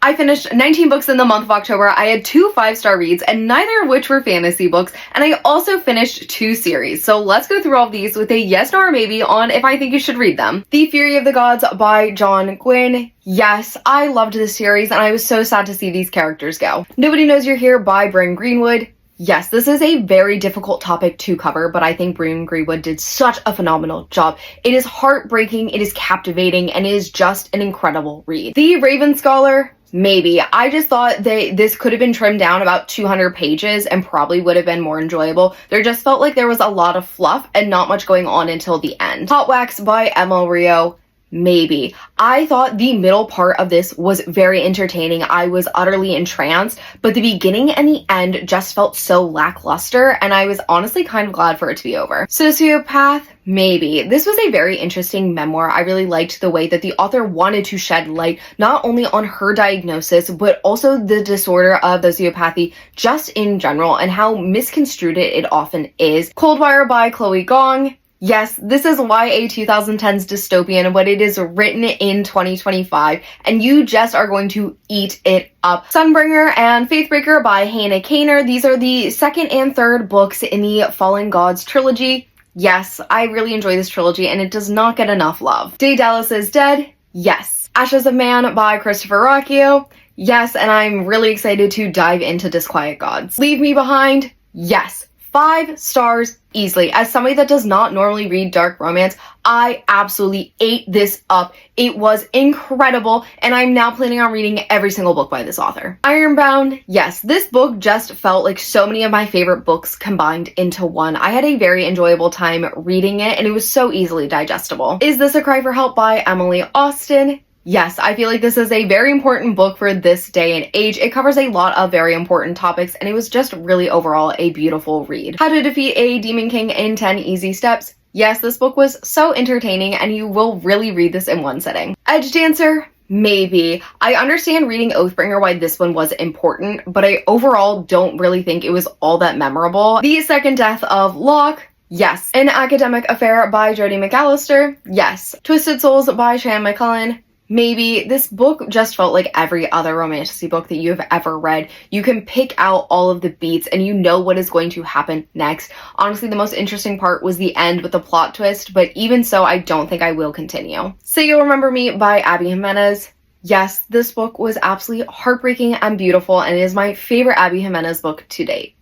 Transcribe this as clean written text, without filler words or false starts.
I finished 19 books in the month of October. I had 2 5-star reads, and neither of which were fantasy books, and I also finished 2 series. So let's go through all of these with a yes, no, or maybe on if I think you should read them. The Fury of the Gods by John Gwynne. Yes, I loved this series, and I was so sad to see these characters go. Nobody Knows You're Here by Bryn Greenwood. Yes, this is a very difficult topic to cover, but I think Bryn Greenwood did such a phenomenal job. It is heartbreaking, it is captivating, and it is just an incredible read. The Raven Scholar. Maybe. I just thought that this could have been trimmed down about 200 pages and probably would have been more enjoyable. There just felt like there was a lot of fluff and not much going on until the end. Hot Wax by Emma Rio. Maybe. I thought the middle part of this was very entertaining. I was utterly entranced, but the beginning and the end just felt so lackluster, and I was honestly kind of glad for it to be over. Sociopath. Maybe. This was a very interesting memoir. I really liked the way that the author wanted to shed light not only on her diagnosis, but also the disorder of sociopathy just in general and how misconstrued it often is. Coldfire by Chloe Gong. Yes, this is YA 2010's dystopian, but it is written in 2025, and you just are going to eat it up. Sunbringer and Faithbreaker by Hannah Kaner. These are the second and third books in the Fallen Gods trilogy. Yes, I really enjoy this trilogy, and it does not get enough love. Daedalus is Dead. Yes. Ashes of Man by Christopher Ruocchio. Yes, and I'm really excited to dive into Disquiet Gods. Leave Me Behind. Yes. 5 stars easily. As somebody that does not normally read dark romance, I absolutely ate this up. It was incredible, and I'm now planning on reading every single book by this author. Ironbound, yes, this book just felt like so many of my favorite books combined into one. I had a very enjoyable time reading it, and it was so easily digestible. Is This a Cry for Help by Emily Austen? Yes, I feel like this is a very important book for this day and age. It covers a lot of very important topics, and it was just really overall a beautiful read. How to Defeat a Demon King in 10 Easy Steps. Yes, this book was so entertaining, and you will really read this in one sitting. Edge Dancer. Maybe. I understand reading Oathbringer why this one was important, but I overall don't really think it was all that memorable. The Second Death of Locke. Yes. An Academic Affair by Jodi McAllister. Yes. Twisted Souls by Shan McCullen. Maybe. This book just felt like every other romantasy book that you have ever read. You can pick out all of the beats and you know what is going to happen next. Honestly, the most interesting part was the end with the plot twist, but even so, I don't think I will continue. Say You'll Remember Me by Abby Jimenez. Yes, this book was absolutely heartbreaking and beautiful, and it is my favorite Abby Jimenez book to date.